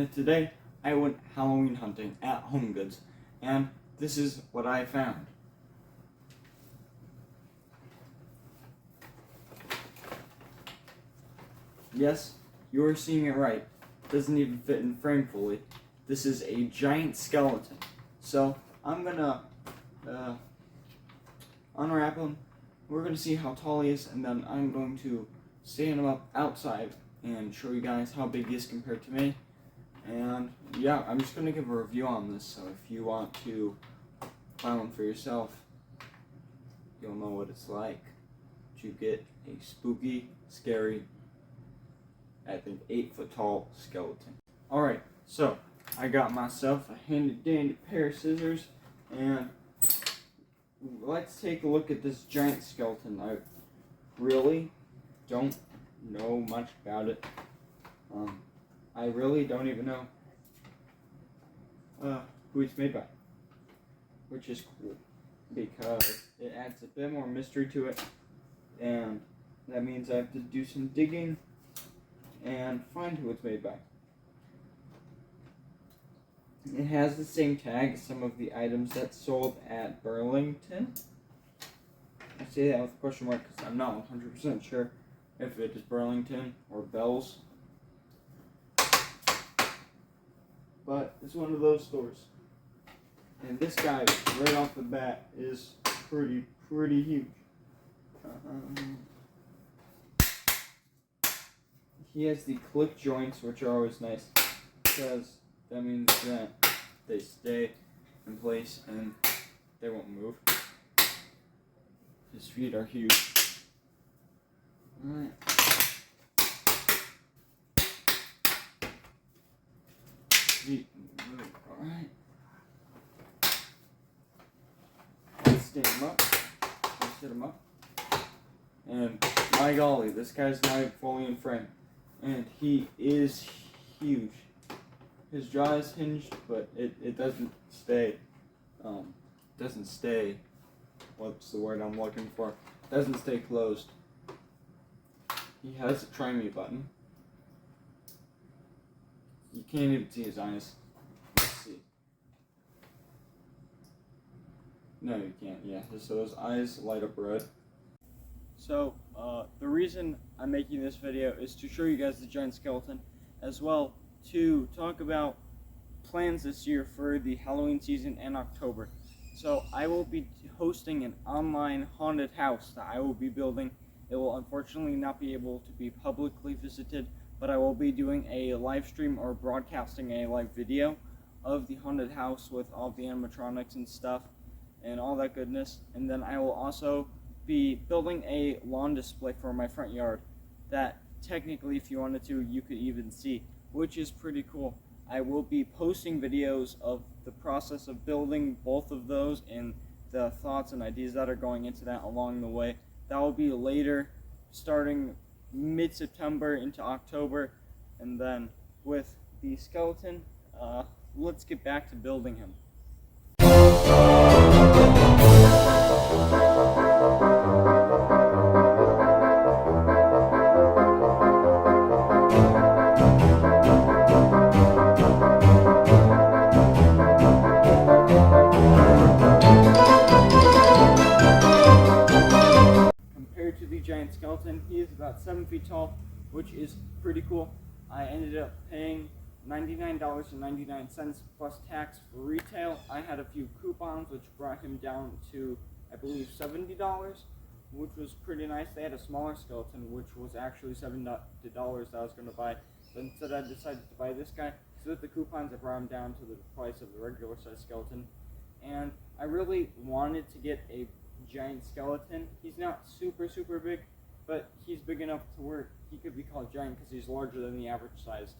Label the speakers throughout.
Speaker 1: and today I went Halloween hunting at Home Goods, and this is what I found. Yes, you are seeing it right. Doesn't even fit in frame fully. This is a giant skeleton. So I'm gonna unwrap him. We're gonna see how tall he is, and then I'm going to stand him up outside and show you guys how big he is compared to me. And yeah, I'm just gonna give a review on this, so if you want to buy one for yourself, you'll know what it's like to get a spooky, scary, I think 8-foot tall skeleton. Alright, so I got myself a handy dandy pair of scissors, and let's take a look at this giant skeleton. I really don't know much about it. I really don't even know who it's made by, which is cool because it adds a bit more mystery to it, and that means I have to do some digging and find who it's made by. It has the same tag as some of the items that sold at Burlington. I say that with a question mark because I'm not 100% sure if it is Burlington or Bell's. But it's one of those stores. And this guy, right off the bat, is pretty huge. He has the clip joints, which are always nice, because that means that they stay in place and they won't move. His feet are huge. Alright. Alright. Let's stand him up. Let's sit him up. And my golly, this guy's not even fully in frame. And he is huge. His jaw is hinged, but it doesn't stay. What's the word I'm looking for? Doesn't stay closed. He has a try me button. You can't even see his eyes. Let's see. No, you can't. Yeah, so his eyes light up red. So, the reason I'm making this video is to show you guys the giant skeleton, as well to talk about plans this year for the Halloween season and October. So I will be hosting an online haunted house that I will be building. It will unfortunately not be able to be publicly visited, but I will be doing a live stream or broadcasting a live video of the haunted house with all the animatronics and stuff and all that goodness. And then I will also be building a lawn display for my front yard that technically, if you wanted to, you could even see, which is pretty cool. I will be posting videos of the process of building both of those and the thoughts and ideas that are going into that along the way. That will be later, starting mid-September into October. And then with the skeleton, let's get back to building him. Giant skeleton, he is about 7 feet tall, which is pretty cool. I ended up paying $99.99 plus tax for retail. I had a few coupons which brought him down to, I believe, $70, which was pretty nice. They had a smaller skeleton which was actually $7 that I was going to buy, but instead I decided to buy this guy. So with the coupons, I brought him down to the price of the regular size skeleton. And I really wanted to get a giant skeleton. He's not super big, but he's big enough to where he could be called giant because he's larger than the average sized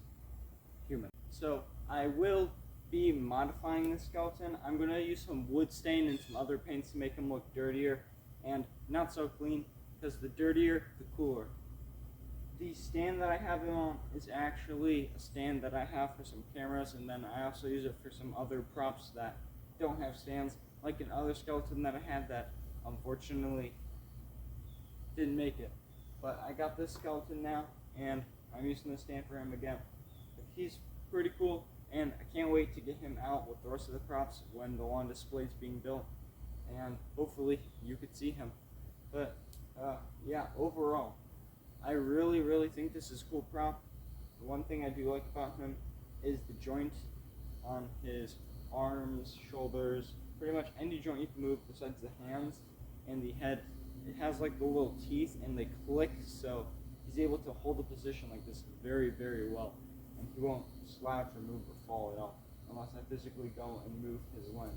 Speaker 1: human. So I will be modifying the skeleton. I'm going to use some wood stain and some other paints to make him look dirtier and not so clean, because the dirtier the cooler. The stand that I have him on is actually a stand that I have for some cameras, and then I also use it for some other props that don't have stands, like another skeleton that I had that unfortunately didn't make it. But I got this skeleton now, and I'm using the stand for him again. He's pretty cool, and I can't wait to get him out with the rest of the props when the lawn display is being built, and hopefully you could see him. But yeah, overall, I really think this is a cool prop. The one thing I do like about him is the joint on his arms, shoulders, pretty much any joint you can move besides the hands and the head. It has like the little teeth and they click, so he's able to hold the position like this very well, and he won't slouch or move or fall at all unless I physically go and move his limb.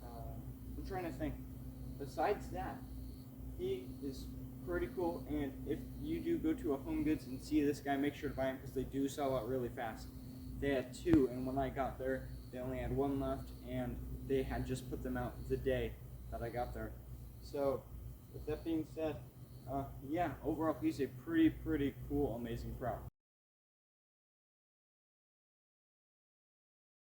Speaker 1: I'm trying to think. Besides that, he is pretty cool, and if you do go to a Home Goods and see this guy, make sure to buy him because they do sell out really fast. They had two, and when I got there, they only had one left, and they had just put them out the day that I got there. So, with that being said, yeah, overall he's a pretty cool, amazing prop.